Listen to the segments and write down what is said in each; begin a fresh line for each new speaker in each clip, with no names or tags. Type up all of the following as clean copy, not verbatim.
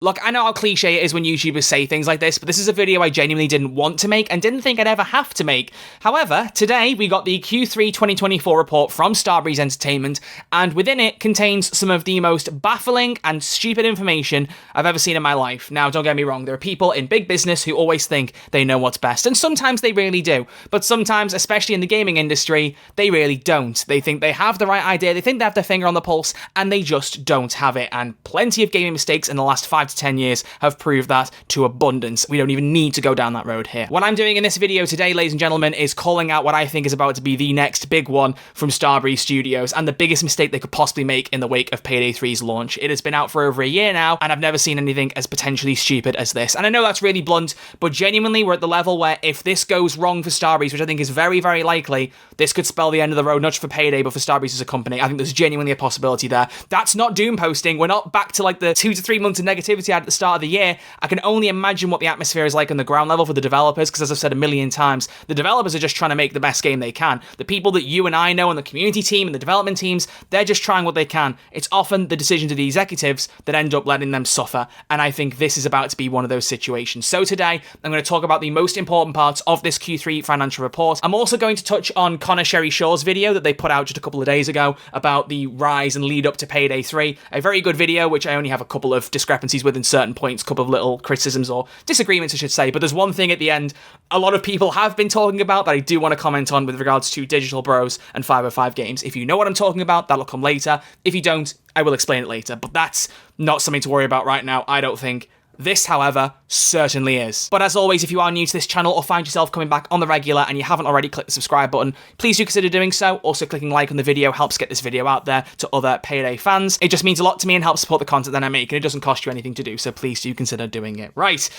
Look, I know how cliche it is when YouTubers say things like this, but this is a video I genuinely didn't want to make and didn't think I'd ever have to make. However, today we got the Q3 2024 report from Starbreeze Entertainment, and within it contains some of the most baffling and stupid information I've ever seen in my life. Now, don't get me wrong, there are people in big business who always think they know what's best, and sometimes they really do, but sometimes, especially in the gaming industry, they really don't. They think they have the right idea, they think they have their finger on the pulse, and they just don't have it, and plenty of gaming mistakes in the last 5 to 10 years have proved that to abundance. We don't even need to go down that road here. What I'm doing in this video today, ladies and gentlemen, is calling out what I think is about to be the next big one from Starbreeze Studios and the biggest mistake they could possibly make in the wake of Payday 3's launch. It has been out for over a year now, and I've never seen anything as potentially stupid as this. And I know that's really blunt, but genuinely we're at the level where if this goes wrong for Starbreeze, which I think is very, very likely, this could spell the end of the road, not just for Payday, but for Starbreeze as a company. I think there's genuinely a possibility there. That's not doom posting. We're not back to like the 2 to 3 months of negativity at the start of the year. I can only imagine what the atmosphere is like on the ground level for the developers, because as I've said a million times, the developers are just trying to make the best game they can. The people that you and I know on the community team and the development teams, they're just trying what they can. It's often the decisions of the executives that end up letting them suffer, and I think this is about to be one of those situations. So today, I'm going to talk about the most important parts of this Q3 financial report. I'm also going to touch on Connor Sherry Shaw's video that they put out just a couple of days ago about the rise and lead up to Payday 3. A very good video, which I only have a couple of discrepancies with in certain points, a couple of little criticisms or disagreements, I should say, but there's one thing at the end a lot of people have been talking about that I do want to comment on with regards to Digital Bros and 505 Games. If you know what I'm talking about, that'll come later. If you don't, I will explain it later, but that's not something to worry about right now, I don't think. This, however, certainly is. But as always, if you are new to this channel or find yourself coming back on the regular and you haven't already clicked the subscribe button, please do consider doing so. Also, clicking like on the video helps get this video out there to other Payday fans. It just means a lot to me and helps support the content that I make, and it doesn't cost you anything to do, so please do consider doing it. Right.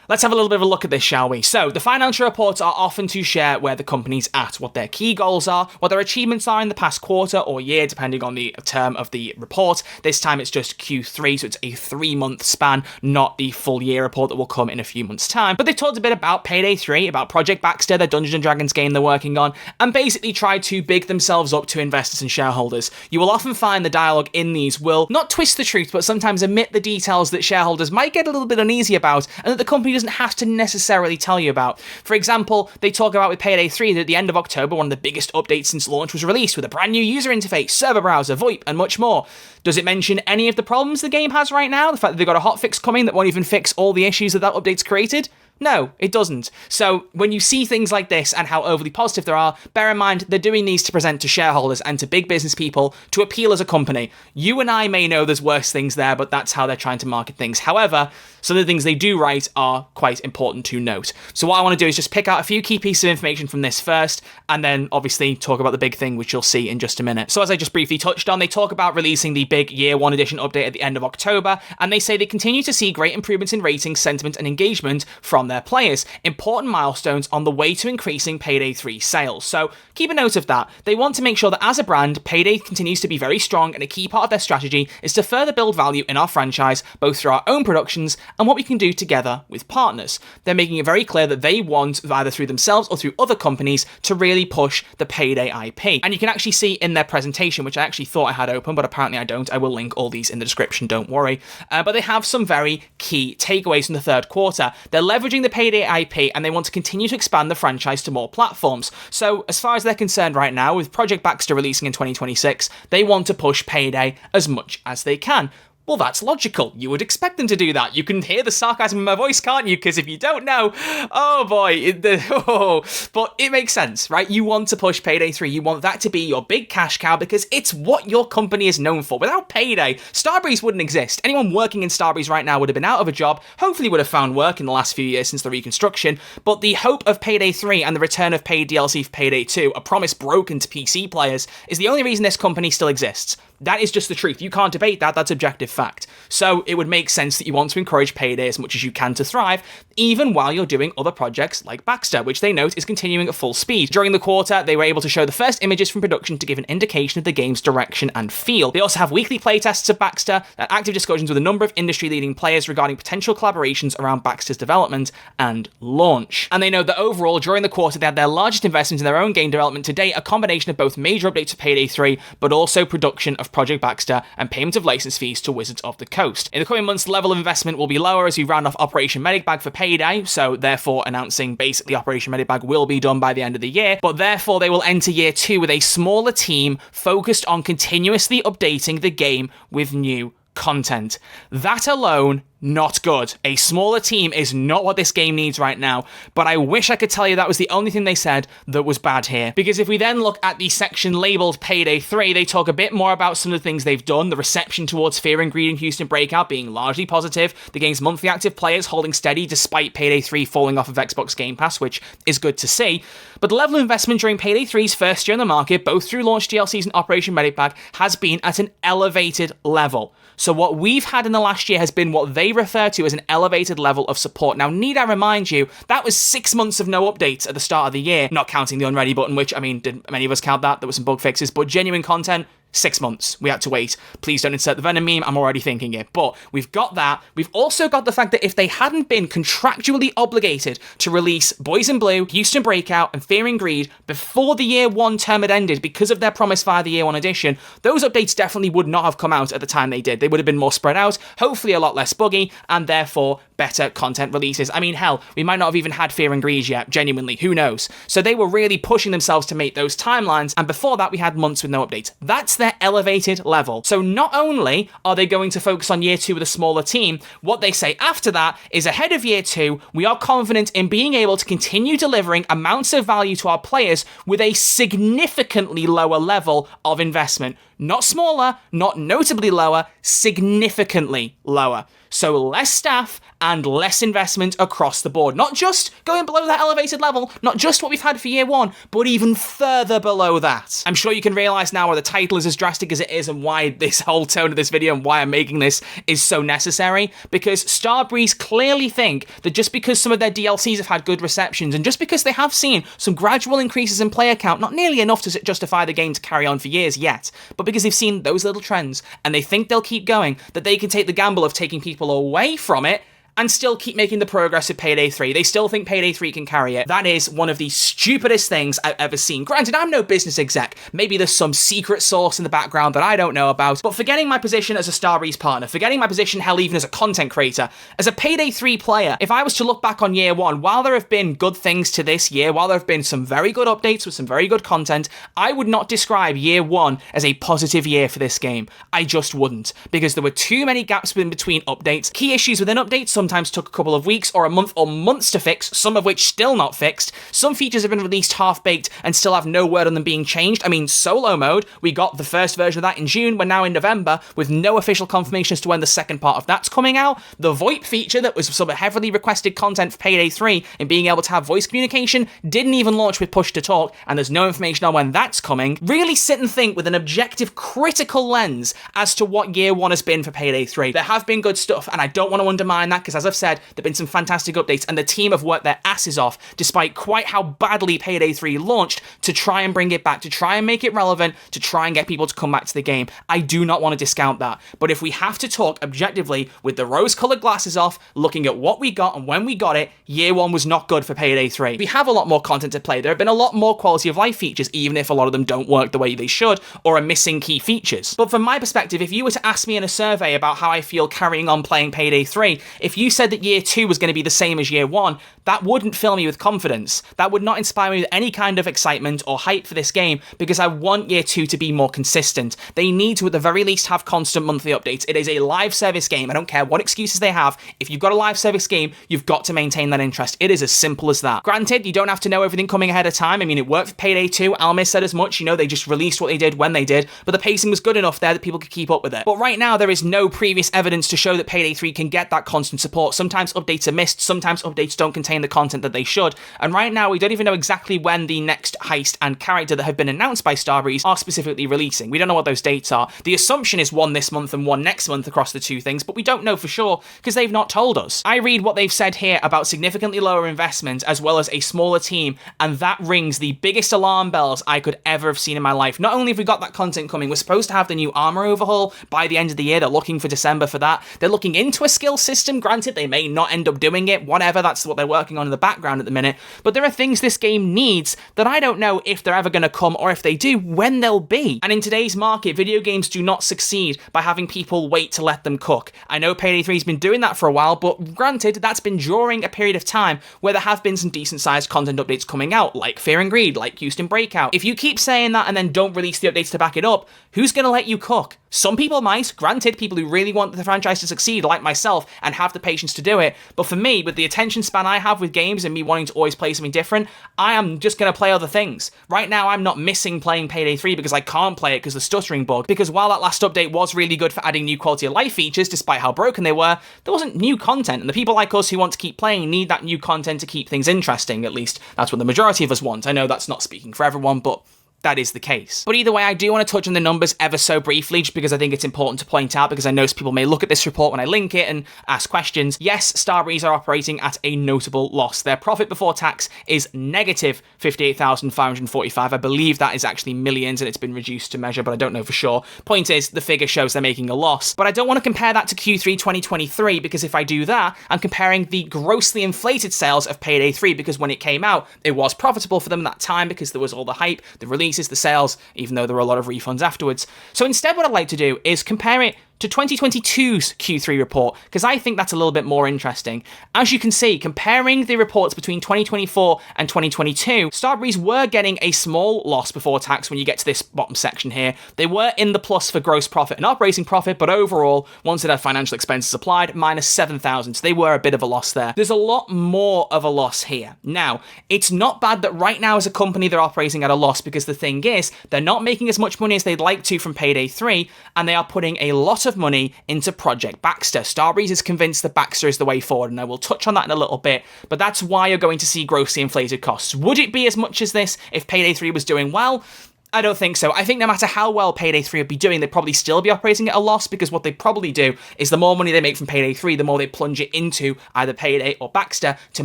Let's have a little bit of a look at this, shall we? So, the financial reports are often to share where the company's at, what their key goals are, what their achievements are in the past quarter or year, depending on the term of the report. This time it's just Q3, so it's a 3-month span, not the full year report that will come in a few months' time. But they've talked a bit about Payday 3, about Project Baxter, their Dungeons & Dragons game they're working on, and basically tried to big themselves up to investors and shareholders. You will often find the dialogue in these will not twist the truth, but sometimes omit the details that shareholders might get a little bit uneasy about, and that the company doesn't have to necessarily tell you about. For example, they talk about with Payday 3 that at the end of October, one of the biggest updates since launch was released with a brand new user interface, server browser, VoIP, and much more. Does it mention any of the problems the game has right now? The fact that they've got a hotfix coming that won't even fix all the issues that update's created? No, it doesn't. So when you see things like this and how overly positive they are, bear in mind they're doing these to present to shareholders and to big business people to appeal as a company. You and I may know there's worse things there, but that's how they're trying to market things. However, some of the things they do write are quite important to note. So what I want to do is just pick out a few key pieces of information from this first, and then obviously talk about the big thing, which you'll see in just a minute. So as I just briefly touched on, they talk about releasing the big Year 1 edition update at the end of October, and they say they continue to see great improvements in ratings, sentiment, and engagement from their players. Important milestones on the way to increasing Payday 3 sales. So keep a note of that. They want to make sure that as a brand, Payday continues to be very strong, and a key part of their strategy is to further build value in our franchise, both through our own productions and what we can do together with partners. They're making it very clear that they want, either through themselves or through other companies, to really push the Payday IP. And you can actually see in their presentation, which I actually thought I had open, but apparently I don't. I will link all these in the description, don't worry. But they have some very key takeaways from the third quarter. They're leveraging the Payday IP, and they want to continue to expand the franchise to more platforms. So as far as they're concerned right now, with Project Baxter releasing in 2026, they want to push Payday as much as they can. Well, that's logical. You would expect them to do that. You can hear the sarcasm in my voice, can't you? Because if you don't know, oh boy, but it makes sense, right? You want to push Payday 3. You want that to be your big cash cow because it's what your company is known for. Without Payday, Starbreeze wouldn't exist. Anyone working in Starbreeze right now would have been out of a job, hopefully would have found work in the last few years since the reconstruction, but the hope of Payday 3 and the return of paid DLC for Payday 2, a promise broken to PC players, is the only reason this company still exists. That is just the truth. You can't debate that. That's objective fact. So it would make sense that you want to encourage Payday as much as you can to thrive, even while you're doing other projects like Baxter, which they note is continuing at full speed. During the quarter, they were able to show the first images from production to give an indication of the game's direction and feel. They also have weekly playtests of Baxter and active discussions with a number of industry-leading players regarding potential collaborations around Baxter's development and launch. And they know that overall, during the quarter, they had their largest investment in their own game development to date, a combination of both major updates to Payday 3, but also production of of Project Baxter and payment of license fees to Wizards of the Coast. In the coming months, the level of investment will be lower as we round off Operation Medic Bag for Payday, so therefore announcing basically Operation Medic Bag will be done by the end of the year, but therefore they will enter year 2 with a smaller team focused on continuously updating the game with new content. That alone, not good. A smaller team is not what this game needs right now, but I wish I could tell you that was the only thing they said that was bad here. Because if we then look at the section labeled Payday 3, they talk a bit more about some of the things they've done, the reception towards Fear and Greed and Houston Breakout being largely positive, the game's monthly active players holding steady despite Payday 3 falling off of Xbox Game Pass, which is good to see. But the level of investment during Payday 3's first year on the market, both through launch DLCs and Operation Medic Bag, has been at an elevated level. So what we've had in the last year has been what they refer to as an elevated level of support. Now, need I remind you, that was 6 months of no updates at the start of the year, not counting the unready button, which, I mean, did many of us count that? There were some bug fixes, but genuine content, 6 months. We had to wait. Please don't insert the Venom meme. I'm already thinking it. But we've got that. We've also got the fact that if they hadn't been contractually obligated to release Boys in Blue, Houston Breakout, and Fear and Greed before the year 1 term had ended because of their promise via the year 1 edition, those updates definitely would not have come out at the time they did. They would have been more spread out, hopefully a lot less buggy, and therefore better content releases. I mean, hell, we might not have even had Fear and Greed yet, genuinely. Who knows? So they were really pushing themselves to make those timelines, and before that we had months with no updates. That's their elevated level. So not only are they going to focus on year 2 with a smaller team, what they say after that is ahead of year 2, we are confident in being able to continue delivering amounts of value to our players with a significantly lower level of investment. Not smaller, not notably lower, significantly lower. So less staff and less investment across the board. Not just going below that elevated level, not just what we've had for year 1, but even further below that. I'm sure you can realise now why the title is as drastic as it is and why this whole tone of this video and why I'm making this is so necessary, because Starbreeze clearly think that just because some of their DLCs have had good receptions and just because they have seen some gradual increases in player count, not nearly enough to justify the game to carry on for years yet, but because they've seen those little trends and they think they'll keep going, that they can take the gamble of taking people away from it and still keep making the progress of Payday 3. They still think Payday 3 can carry it. That is one of the stupidest things I've ever seen. Granted, I'm no business exec. Maybe there's some secret source in the background that I don't know about, but forgetting my position as a Starbreeze partner, forgetting my position, hell, even as a content creator, as a Payday 3 player, if I was to look back on year 1, while there have been good things to this year, while there have been some very good updates with some very good content, I would not describe year 1 as a positive year for this game. I just wouldn't, because there were too many gaps in between updates. Key issues within updates sometimes took a couple of weeks or a month or months to fix, some of which still not fixed. Some features have been released half-baked and still have no word on them being changed. I mean, solo mode, we got the first version of that in June, we're now in November, with no official confirmation as to when the second part of that's coming out. The VoIP feature that was some heavily requested content for Payday 3 and being able to have voice communication didn't even launch with push to talk, and there's no information on when that's coming. Really sit and think with an objective, critical lens as to what year 1 has been for Payday 3. There have been good stuff, and I don't want to undermine that, because as I've said, there have been some fantastic updates, and the team have worked their asses off, despite quite how badly Payday 3 launched, to try and bring it back, to try and make it relevant, to try and get people to come back to the game. I do not want to discount that. But if we have to talk objectively with the rose-coloured glasses off, looking at what we got and when we got it, year 1 was not good for Payday 3. We have a lot more content to play. There have been a lot more quality of life features, even if a lot of them don't work the way they should, or are missing key features. But from my perspective, if you were to ask me in a survey about how I feel carrying on playing Payday 3, if you said that year 2 was going to be the same as year 1, that wouldn't fill me with confidence. That would not inspire me with any kind of excitement or hype for this game, because I want year 2 to be more consistent. They need to, at the very least, have constant monthly updates. It is a live service game. I don't care what excuses they have. If you've got a live service game, you've got to maintain that interest. It is as simple as that. Granted, you don't have to know everything coming ahead of time. I mean, it worked for Payday 2. Almis said as much. You know, they just released what they did when they did, but the pacing was good enough there that people could keep up with it. But right now, there is no previous evidence to show that Payday 3 can get that constant support. Sometimes updates are missed. Sometimes updates don't contain the content that they should. And right now, we don't even know exactly when the next heist and character that have been announced by Starbreeze are specifically releasing. We don't know what those dates are. The assumption is one this month and one next month across the two things, but we don't know for sure because they've not told us. I read what they've said here about significantly lower investment as well as a smaller team, and that rings the biggest alarm bells I could ever have seen in my life. Not only have we got that content coming, we're supposed to have the new armor overhaul by the end of the year. They're looking for December for that. They're looking into a skill system. Granted, Granted, they may not end up doing it, whatever, that's what they're working on in the background at the minute, but there are things this game needs that I don't know if they're ever going to come, or if they do, when they'll be. And in today's market, video games do not succeed by having people wait to let them cook. I know Payday 3's been doing that for a while, but granted, that's been during a period of time where there have been some decent sized content updates coming out, like Fear and Greed, like Houston Breakout. If you keep saying that and then don't release the updates to back it up, who's going to let you cook? Some people might, granted, people who really want the franchise to succeed, like myself, and have the patience to do it. But for me, with the attention span I have with games and me wanting to always play something different, I am just going to play other things. Right now, I'm not missing playing Payday 3 because I can't play it because of the stuttering bug. Because while that last update was really good for adding new quality of life features, despite how broken they were, there wasn't new content. And the people like us who want to keep playing need that new content to keep things interesting. At least that's what the majority of us want. I know that's not speaking for everyone, but that is the case. But either way, I do want to touch on the numbers ever so briefly, just because I think it's important to point out, because I know people may look at this report when I link it and ask questions. Yes, Starbreeze are operating at a notable loss. Their profit before tax is negative 58,545. I believe that is actually millions, and it's been reduced to measure, but I don't know for sure. Point is, the figure shows they're making a loss. But I don't want to compare that to Q3 2023, because if I do that, I'm comparing the grossly inflated sales of Payday 3, because when it came out, it was profitable for them at that time, because there was all the hype, the release, the sales, even though there were a lot of refunds afterwards. So instead, what I'd like to do is compare it to 2022's Q3 report, because I think that's a little bit more interesting. As you can see, comparing the reports between 2024 and 2022, Starbreeze were getting a small loss before tax when you get to this bottom section here. They were in the plus for gross profit and operating profit, but overall, once it had financial expenses applied, minus 7,000, so they were a bit of a loss there. There's a lot more of a loss here. Now, it's not bad that right now as a company they're operating at a loss, because the thing is, they're not making as much money as they'd like to from Payday 3, and they are putting a lot of money into Project Baxter. Starbreeze is convinced that Baxter is the way forward, and I will touch on that in a little bit, but that's why you're going to see grossly inflated costs. Would it be as much as this if Payday 3 was doing well? I don't think so. I think no matter how well Payday 3 would be doing, they'd probably still be operating at a loss, because what they probably do is the more money they make from Payday 3, the more they plunge it into either Payday or Baxter to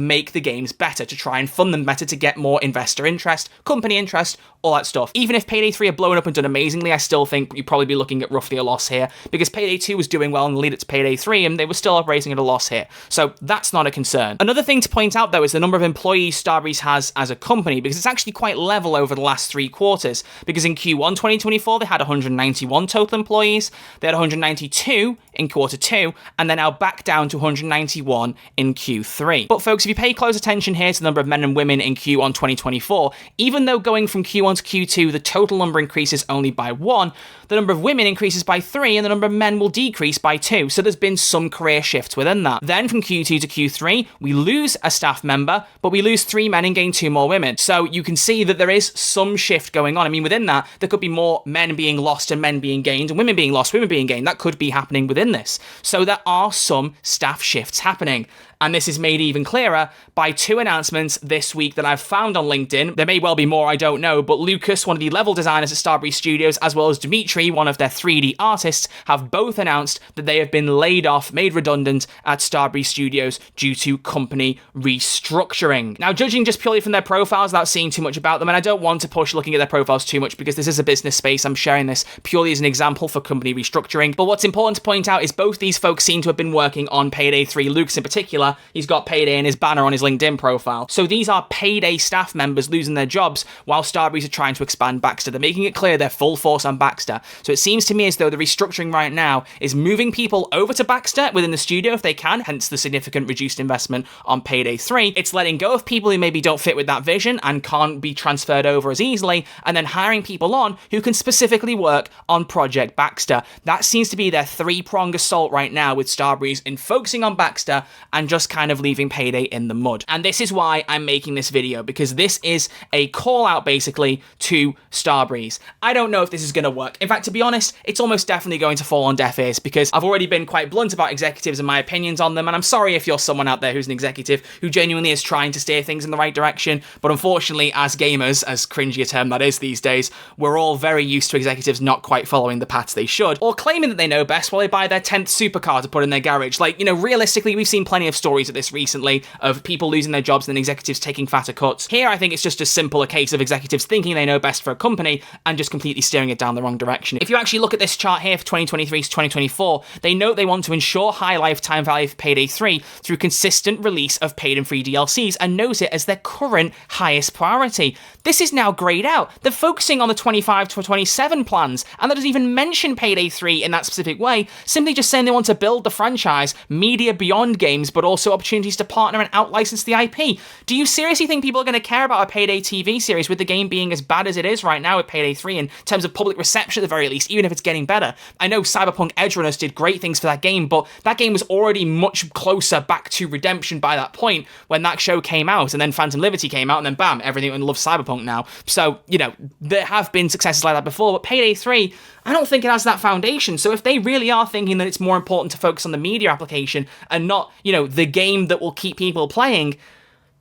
make the games better, to try and fund them better, to get more investor interest, company interest, all that stuff. Even if Payday 3 had blown up and done amazingly, I still think you'd probably be looking at roughly a loss here, because Payday 2 was doing well in the lead up to Payday 3, and they were still operating at a loss here. So that's not a concern. Another thing to point out, though, is the number of employees Starbreeze has as a company, because it's actually quite level over the last 3 quarters, because in Q1 2024, they had 191 total employees, they had 192 in quarter 2, and they're now back down to 191 in Q3. But folks, if you pay close attention here to the number of men and women in Q1 2024, even though going from Q1 to Q2, the total number increases only by 1, the number of women increases by 3, and the number of men will decrease by 2, so there's been some career shifts within that. Then from Q2 to Q3, we lose a staff member, but we lose 3 men and gain 2 more women. So you can see that there is some shift going on. I mean, within that, there could be more men being lost and men being gained, and women being lost, women being gained. That could be happening within this. So there are some staff shifts happening. And this is made even clearer by 2 announcements this week that I've found on LinkedIn. There may well be more, I don't know, but Lucas, one of the level designers at Starbreeze Studios, as well as Dimitri, one of their 3D artists, have both announced that they have been laid off, made redundant at Starbreeze Studios due to company restructuring. Now, judging just purely from their profiles without seeing too much about them, and I don't want to push looking at their profiles too much because this is a business space, I'm sharing this purely as an example for company restructuring, but what's important to point out is both these folks seem to have been working on Payday 3, Lucas in particular. He's got Payday in his banner on his LinkedIn profile. So these are Payday staff members losing their jobs while Starbreeze are trying to expand Baxter. They're making it clear they're full force on Baxter. So it seems to me as though the restructuring right now is moving people over to Baxter within the studio if they can, hence the significant reduced investment on Payday 3. It's letting go of people who maybe don't fit with that vision and can't be transferred over as easily, and then hiring people on who can specifically work on Project Baxter. That seems to be their 3-pronged assault right now with Starbreeze in focusing on Baxter and just kind of leaving Payday in the mud. And this is why I'm making this video, because this is a call out basically to Starbreeze. I don't know if this is going to work. In fact, to be honest, it's almost definitely going to fall on deaf ears, because I've already been quite blunt about executives and my opinions on them, and I'm sorry if you're someone out there who's an executive who genuinely is trying to steer things in the right direction, but unfortunately, as gamers, as cringy a term that is these days, we're all very used to executives not quite following the paths they should, or claiming that they know best while they buy their 10th supercar to put in their garage. Like, you know, realistically, we've seen plenty of stories stories of this recently, of people losing their jobs and then executives taking fatter cuts. Here, I think it's just as simple a case of executives thinking they know best for a company and just completely steering it down the wrong direction. If you actually look at this chart here for 2023 to 2024, they note they want to ensure high lifetime value for Payday 3 through consistent release of paid and free DLCs and knows it as their current highest priority. This is now grayed out. They're focusing on the 25 to 27 plans, and that doesn't even mention Payday 3 in that specific way, simply just saying they want to build the franchise, media beyond games, but also opportunities to partner and out-license the IP. Do you seriously think people are going to care about a Payday TV series with the game being as bad as it is right now with Payday 3 in terms of public reception at the very least, even if it's getting better? I know Cyberpunk Edge Runners did great things for that game, but that game was already much closer back to redemption by that point when that show came out, and then Phantom Liberty came out, and then bam, everyone loves Cyberpunk now. So, you know, there have been successes like that before, but Payday 3, I don't think it has that foundation. So if they really are thinking that it's more important to focus on the media application and not, you know, the game that will keep people playing,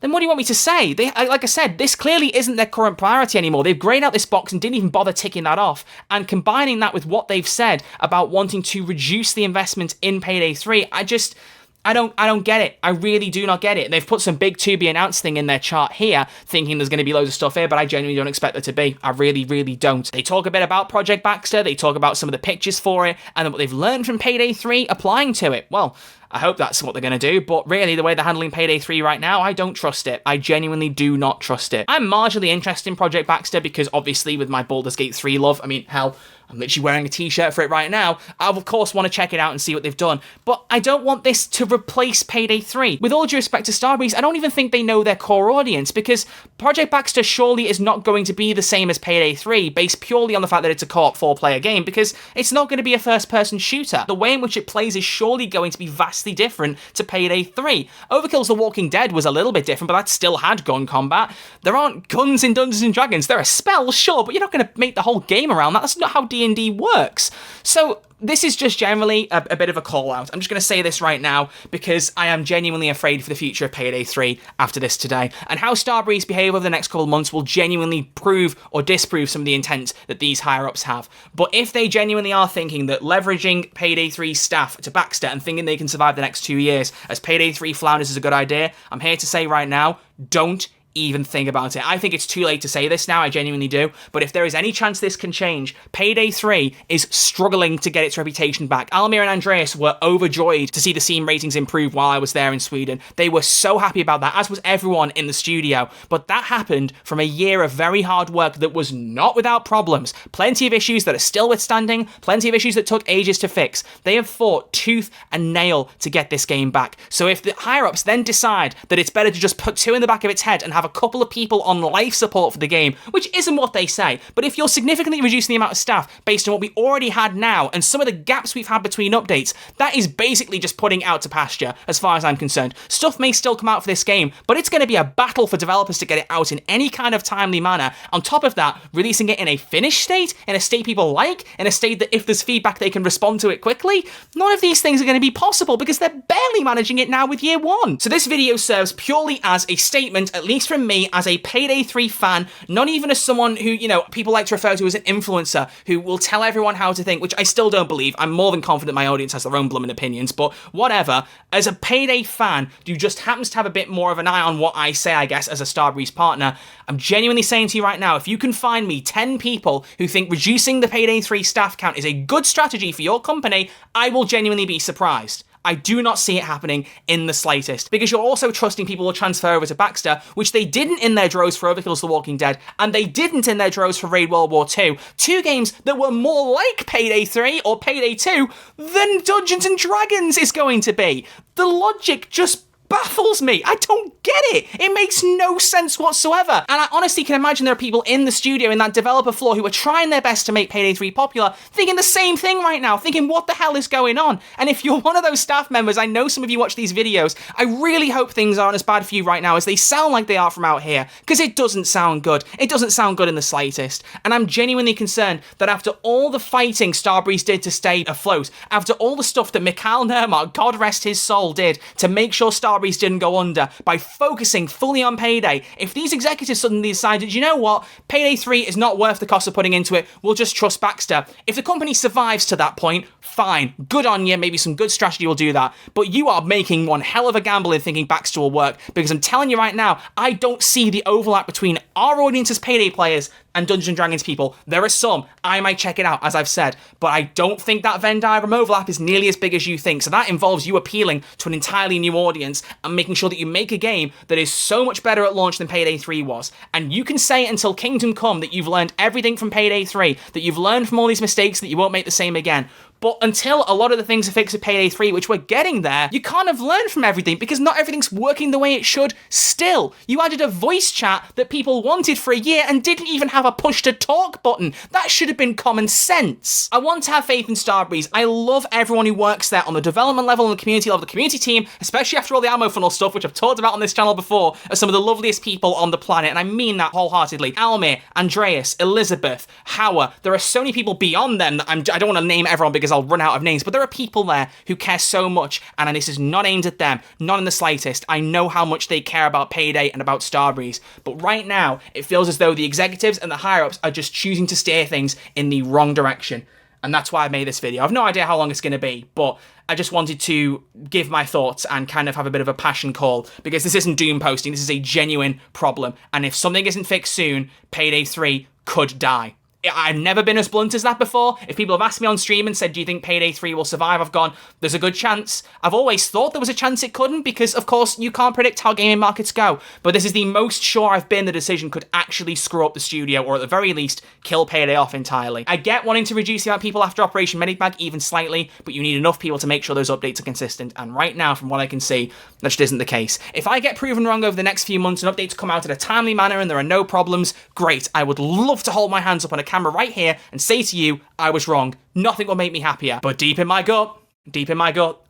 then what do you want me to say? Like I said, this clearly isn't their current priority anymore. They've grayed out this box and didn't even bother ticking that off. And combining that with what they've said about wanting to reduce the investment in Payday 3, I don't get it. I really do not get it. They've put some big to be announced thing in their chart here, thinking there's going to be loads of stuff here, but I genuinely don't expect there to be. I really, really don't. They talk a bit about Project Baxter, they talk about some of the pictures for it, and what they've learned from Payday 3 applying to it. Well, I hope that's what they're going to do, but really, the way they're handling Payday 3 right now, I don't trust it. I genuinely do not trust it. I'm marginally interested in Project Baxter because obviously with my Baldur's Gate 3 love, I mean, hell, I'm literally wearing a t-shirt for it right now. I, of course, want to check it out and see what they've done, but I don't want this to replace Payday 3. With all due respect to Starbreeze, I don't even think they know their core audience, because Project Baxter surely is not going to be the same as Payday 3, based purely on the fact that it's a co-op 4-player game, because it's not going to be a first-person shooter. The way in which it plays is surely going to be vastly different to Payday 3. Overkill's The Walking Dead was a little bit different, but that still had gun combat. There aren't guns in Dungeons & Dragons. There are spells, sure, but you're not going to make the whole game around that. That's not how D&D works. So this is just generally a bit of a call out. I'm just going to say this right now because I am genuinely afraid for the future of Payday 3 after this today. And how Starbreeze behave over the next couple of months will genuinely prove or disprove some of the intent that these higher-ups have. But if they genuinely are thinking that leveraging Payday 3's staff to Baxter and thinking they can survive the next 2 years as Payday 3 flounders is a good idea, I'm here to say right now, don't even think about it. I think it's too late to say this now, I genuinely do, but if there is any chance this can change, Payday 3 is struggling to get its reputation back. Almir and Andreas were overjoyed to see the Steam ratings improve while I was there in Sweden. They were so happy about that, as was everyone in the studio, but that happened from a year of very hard work that was not without problems. Plenty of issues that are still withstanding, plenty of issues that took ages to fix. They have fought tooth and nail to get this game back. So if the higher-ups then decide that it's better to just put two in the back of its head and have a couple of people on life support for the game, which isn't what they say, but if you're significantly reducing the amount of staff based on what we already had now and some of the gaps we've had between updates, that is basically just putting it out to pasture, as far as I'm concerned. Stuff may still come out for this game, but it's going to be a battle for developers to get it out in any kind of timely manner. On top of that, releasing it in a finished state, in a state people like, in a state that if there's feedback they can respond to it quickly, none of these things are going to be possible because they're barely managing it now with year one. So this video serves purely as a statement, at least from me, as a Payday 3 fan, not even as someone who, you know, people like to refer to as an influencer who will tell everyone how to think, which I still don't believe. I'm more than confident my audience has their own blooming opinions, but whatever. As a Payday fan who just happens to have a bit more of an eye on what I say, I guess, as a Starbreeze partner, I'm genuinely saying to you right now, if you can find me 10 people who think reducing the Payday 3 staff count is a good strategy for your company, I will genuinely be surprised. I do not see it happening in the slightest, because you're also trusting people will transfer over to Baxter, which they didn't in their droves for Overkill's The Walking Dead, and they didn't in their droves for Raid World War 2. Two games that were more like Payday 3 or Payday 2 than Dungeons & Dragons is going to be. The logic just baffles me. I don't get it. It makes no sense whatsoever. And I honestly can imagine there are people in the studio, in that developer floor, who are trying their best to make Payday 3 popular, thinking the same thing right now, thinking, what the hell is going on? And if you're one of those staff members, I know some of you watch these videos, I really hope things aren't as bad for you right now as they sound like they are from out here, because it doesn't sound good. It doesn't sound good in the slightest. And I'm genuinely concerned that after all the fighting Starbreeze did to stay afloat, after all the stuff that Mikhail Nermar, God rest his soul, did to make sure Starbreeze Starbreeze didn't go under by focusing fully on Payday. If these executives suddenly decided, you know what, Payday 3 is not worth the cost of putting into it, we'll just trust Baxter. If the company survives to that point, fine, good on you, maybe some good strategy will do that. But you are making one hell of a gamble in thinking Baxter will work, because I'm telling you right now, I don't see the overlap between our audience as Payday players and Dungeons & Dragons people. There are some. I might check it out, as I've said, but I don't think that Venn diagram overlap is nearly as big as you think. So that involves you appealing to an entirely new audience and making sure that you make a game that is so much better at launch than Payday 3 was. And you can say until Kingdom Come that you've learned everything from Payday 3, that you've learned from all these mistakes, that you won't make the same again. But until a lot of the things are fixed with Payday 3, which we're getting there, you can't have learned from everything because not everything's working the way it should still. You added a voice chat that people wanted for a year and didn't even have a push-to-talk button. That should have been common sense. I want to have faith in Starbreeze. I love everyone who works there on the development level and the community level. The community team, especially after all the ammo funnel stuff, which I've talked about on this channel before, are some of the loveliest people on the planet, and I mean that wholeheartedly. Almir, Andreas, Elizabeth, Hauer. There are so many people beyond them that I don't want to name everyone because I'll run out of names, but there are people there who care so much, and this is not aimed at them, not in the slightest. I know how much they care about Payday and about Starbreeze, but right now, it feels as though the executives and the higher-ups are just choosing to steer things in the wrong direction, and that's why I made this video. I've no idea how long it's going to be, but I just wanted to give my thoughts and kind of have a bit of a passion call, because this isn't doom posting, this is a genuine problem, and if something isn't fixed soon, Payday 3 could die. I've never been as blunt as that before. If people have asked me on stream and said, do you think Payday 3 will survive? I've gone, there's a good chance. I've always thought there was a chance it couldn't because, of course, you can't predict how gaming markets go. But this is the most sure I've been the decision could actually screw up the studio, or at the very least, kill Payday off entirely. I get wanting to reduce the amount of people after Operation Medibag even slightly, but you need enough people to make sure those updates are consistent. And right now, from what I can see, that just isn't the case. If I get proven wrong over the next few months and updates come out in a timely manner and there are no problems, great. I would love to hold my hands up on a camera right here and say to you, I was wrong. Nothing will make me happier. But deep in my gut,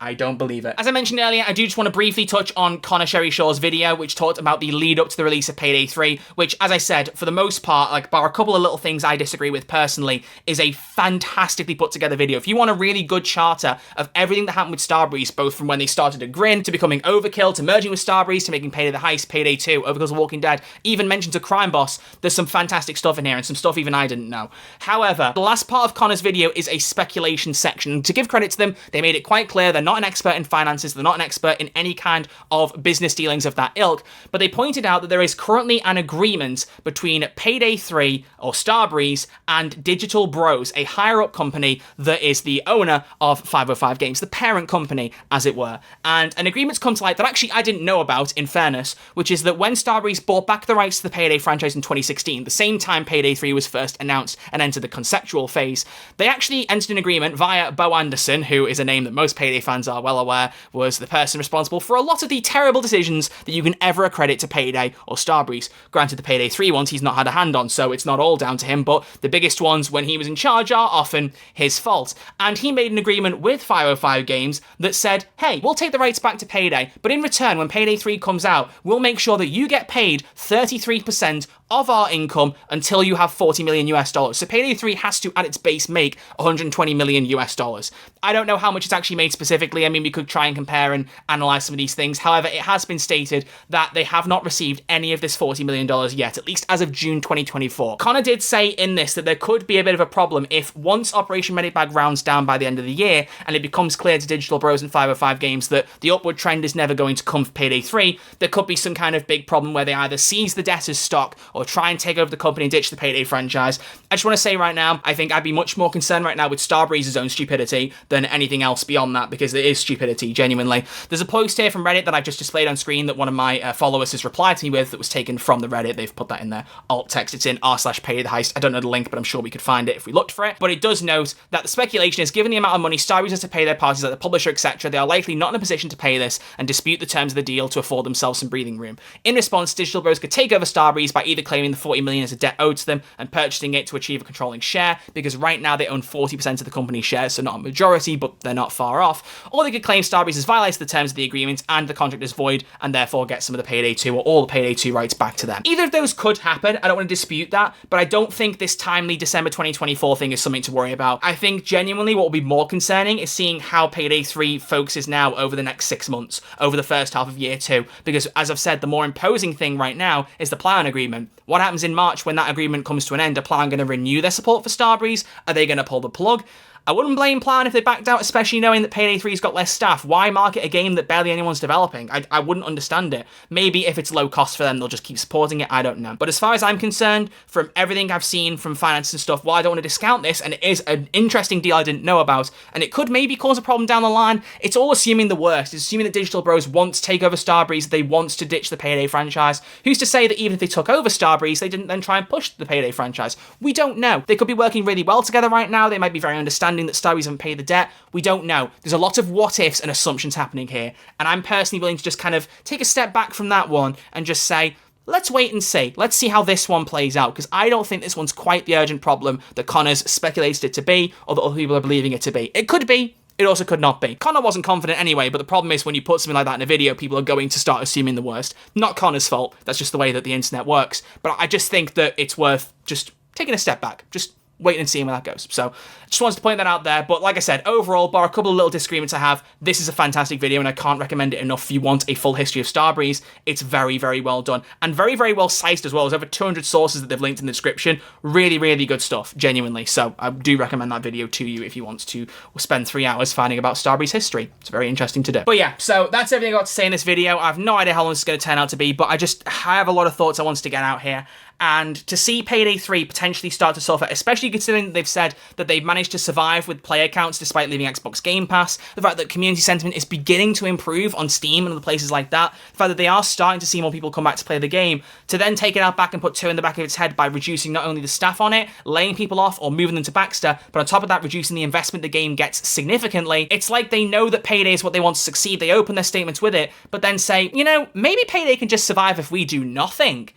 I don't believe it. As I mentioned earlier, I do just want to briefly touch on Connor Sherry Shaw's video, which talked about the lead up to the release of Payday 3, which, as I said, for the most part, like bar a couple of little things I disagree with personally, is a fantastically put together video. If you want a really good charter of everything that happened with Starbreeze, both from when they started to Grin, to becoming Overkill, to merging with Starbreeze, to making Payday the Heist, Payday 2, Overkill's The Walking Dead, even mentions a crime boss, there's some fantastic stuff in here, and some stuff even I didn't know. However, the last part of Connor's video is a speculation section. To give credit to them, they made it quite clear they're not an expert in finances, they're not an expert in any kind of business dealings of that ilk, but they pointed out that there is currently an agreement between Payday 3, or Starbreeze, and Digital Bros, a higher-up company that is the owner of 505 Games, the parent company, as it were. And an agreement's come to light that actually I didn't know about, in fairness, which is that when Starbreeze bought back the rights to the Payday franchise in 2016, the same time Payday 3 was first announced and entered the conceptual phase, they actually entered an agreement via Bo Anderson, who is a name that most Payday fans are well aware was the person responsible for a lot of the terrible decisions that you can ever accredit to Payday or Starbreeze. Granted, the Payday 3 ones he's not had a hand on, so it's not all down to him, but the biggest ones when he was in charge are often his fault. And he made an agreement with 505 Games that said, hey, we'll take the rights back to Payday, but in return, when Payday 3 comes out, we'll make sure that you get paid 33% of our income until you have $40 million US dollars. So Payday 3 has to, at its base, make $120 million US dollars. I don't know how much it's actually made specifically. I mean, we could try and compare and analyze some of these things. However, it has been stated that they have not received any of this $40 million yet, at least as of June 2024. Connor did say in this that there could be a bit of a problem if once Operation Medibag rounds down by the end of the year and it becomes clear to Digital Bros and 505 Games that the upward trend is never going to come for Payday 3, there could be some kind of big problem where they either seize the debtors' stock or try and take over the company and ditch the Payday franchise. I just want to say right now, I think I'd be much more concerned right now with Starbreeze's own stupidity than anything else beyond that, because it is stupidity, genuinely. There's a post here from Reddit that I've just displayed on screen that one of my followers has replied to me with that was taken from the Reddit. They've put that in their alt text. It's in r/Payday the Heist. I don't know the link, but I'm sure we could find it if we looked for it. But it does note that the speculation is, given the amount of money Starbreeze has to pay their parties like the publisher, etc., they are likely not in a position to pay this and dispute the terms of the deal to afford themselves some breathing room. In response, Digital Bros could take over Starbreeze by either claiming the 40 million as a debt owed to them and purchasing it to achieve a controlling share, because right now they own 40% of the company's shares, so not a majority, but they're not far off. Or they could claim Starbreeze has violated the terms of the agreement and the contract is void, and therefore get some of the Payday 2 or all the Payday 2 rights back to them. Either of those could happen. I don't want to dispute that, but I don't think this timely December 2024 thing is something to worry about. I think genuinely what will be more concerning is seeing how Payday 3 focuses now over the next 6 months, over the first half of year 2, because as I've said, the more imposing thing right now is the plan agreement. What happens in March when that agreement comes to an end? Are Plan going to renew their support for Starbreeze? Are they going to pull the plug? I wouldn't blame Plan if they backed out, especially knowing that Payday 3's got less staff. Why market a game that barely anyone's developing? I wouldn't understand it. Maybe if it's low cost for them, they'll just keep supporting it. I don't know. But as far as I'm concerned, from everything I've seen from finance and stuff, while I don't want to discount this, and it is an interesting deal I didn't know about, and it could maybe cause a problem down the line, it's all assuming the worst. It's assuming that Digital Bros want to take over Starbreeze, they want to ditch the Payday franchise. Who's to say that even if they took over Starbreeze, they didn't then try and push the Payday franchise? We don't know. They could be working really well together right now. They might be very understanding that Starbreeze haven't paid the debt. We don't know. There's a lot of what ifs and assumptions happening here, and I'm personally willing to just kind of take a step back from that one and just say, let's wait and see. Let's see how this one plays out, because I don't think this one's quite the urgent problem that Connor's speculated it to be, or that other people are believing it to be. It could be. It also could not be. Connor wasn't confident anyway, but the problem is when you put something like that in a video, people are going to start assuming the worst. Not Connor's fault. That's just the way that the internet works. But I just think that it's worth just taking a step back. Just waiting and seeing where that goes. So I just wanted to point that out there. But like I said, overall, bar a couple of little disagreements I have, this is a fantastic video and I can't recommend it enough if you want a full history of Starbreeze. It's very, very well done and very, very well sized as well. There's over 200 sources that they've linked in the description. Really, really good stuff, genuinely. So I do recommend that video to you if you want to spend 3 hours finding about Starbreeze history. It's very interesting to do. But yeah, so that's everything I got to say in this video. I have no idea how long this is going to turn out to be, but I have a lot of thoughts I wanted to get out here. And to see Payday 3 potentially start to suffer, especially considering that they've said that they've managed to survive with player counts despite leaving Xbox Game Pass, the fact that community sentiment is beginning to improve on Steam and other places like that, the fact that they are starting to see more people come back to play the game, to then take it out back and put two in the back of its head by reducing not only the staff on it, laying people off or moving them to Baxter, but on top of that reducing the investment the game gets significantly. It's like they know that Payday is what they want to succeed, they open their statements with it, but then say, you know, maybe Payday can just survive if we do nothing.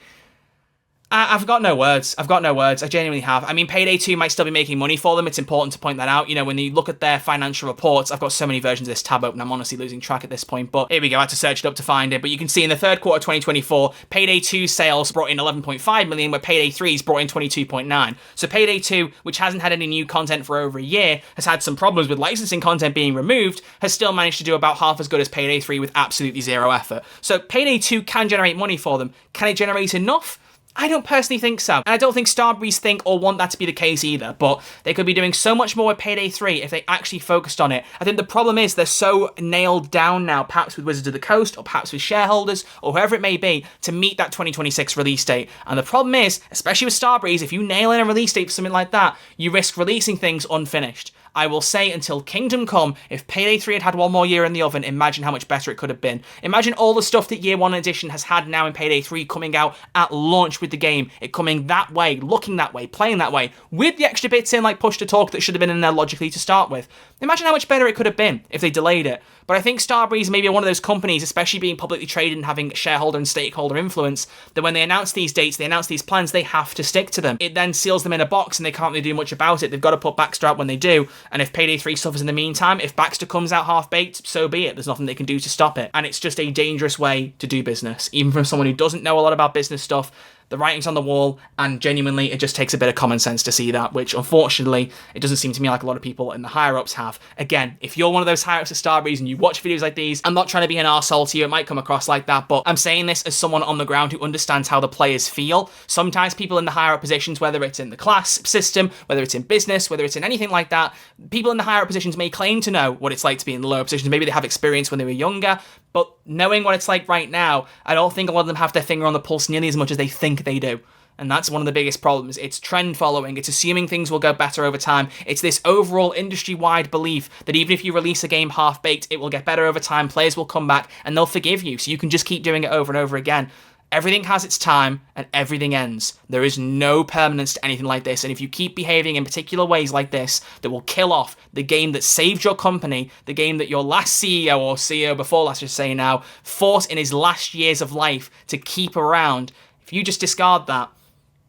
I've got no words. I've got no words. I genuinely have. I mean, Payday 2 might still be making money for them. It's important to point that out. You know, when you look at their financial reports, I've got so many versions of this tab open, I'm honestly losing track at this point. But here we go. I had to search it up to find it. But you can see in the third quarter of 2024, Payday 2 sales brought in 11.5 million, where Payday 3's brought in 22.9. So Payday 2, which hasn't had any new content for over a year, has had some problems with licensing content being removed, has still managed to do about half as good as Payday 3 with absolutely zero effort. So Payday 2 can generate money for them. Can it generate enough? I don't personally think so. And I don't think Starbreeze think or want that to be the case either, but they could be doing so much more with Payday 3 if they actually focused on it. I think the problem is they're so nailed down now, perhaps with Wizards of the Coast or perhaps with shareholders or whoever it may be, to meet that 2026 release date. And the problem is, especially with Starbreeze, if you nail in a release date for something like that, you risk releasing things unfinished. I will say until Kingdom Come, if Payday 3 had had one more year in the oven, imagine how much better it could have been. Imagine all the stuff that Year 1 Edition has had now in Payday 3 coming out at launch with the game. It coming that way, looking that way, playing that way, with the extra bits in like push to talk that should have been in there logically to start with. Imagine how much better it could have been if they delayed it. But I think Starbreeze may be one of those companies, especially being publicly traded and having shareholder and stakeholder influence, that when they announce these dates, they announce these plans, they have to stick to them. It then seals them in a box and they can't really do much about it. They've got to put Baxter out when they do. And if Payday 3 suffers in the meantime, if Baxter comes out half-baked, so be it. There's nothing they can do to stop it. And it's just a dangerous way to do business. Even from someone who doesn't know a lot about business stuff, the writing's on the wall, and genuinely, it just takes a bit of common sense to see that, which unfortunately, it doesn't seem to me like a lot of people in the higher-ups have. Again, if you're one of those higher-ups at Starbreeze and you watch videos like these, I'm not trying to be an arsehole to you, it might come across like that, but I'm saying this as someone on the ground who understands how the players feel. Sometimes people in the higher-up positions, whether it's in the class system, whether it's in business, whether it's in anything like that, people in the higher-up positions may claim to know what it's like to be in the lower positions. Maybe they have experience when they were younger, but knowing what it's like right now, I don't think a lot of them have their finger on the pulse nearly as much as they think they do. And that's one of the biggest problems. It's trend following. It's assuming things will go better over time. It's this overall industry-wide belief that even if you release a game half-baked, it will get better over time, players will come back, and they'll forgive you, so you can just keep doing it over and over again. Everything has its time, and everything ends. There is no permanence to anything like this, and if you keep behaving in particular ways like this, that will kill off the game that saved your company, the game that your last CEO, or CEO before last, I should say now, fought in his last years of life to keep around, if you just discard that,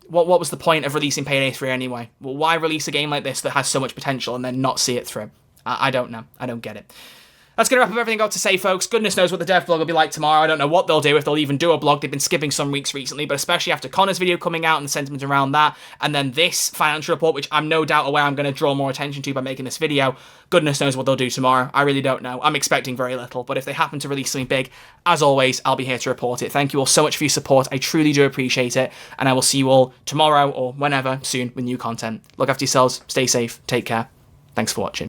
What was the point of releasing Payday 3 anyway? Well, why release a game like this that has so much potential and then not see it through? I don't know. I don't get it. That's going to wrap up everything I've got to say, folks. Goodness knows what the dev blog will be like tomorrow. I don't know what they'll do, if they'll even do a blog. They've been skipping some weeks recently, but especially after Connor's video coming out and the sentiment around that, and then this financial report, which I'm no doubt aware I'm going to draw more attention to by making this video. Goodness knows what they'll do tomorrow. I really don't know. I'm expecting very little, but if they happen to release something big, as always, I'll be here to report it. Thank you all so much for your support. I truly do appreciate it, and I will see you all tomorrow or whenever soon with new content. Look after yourselves, stay safe, take care. Thanks for watching.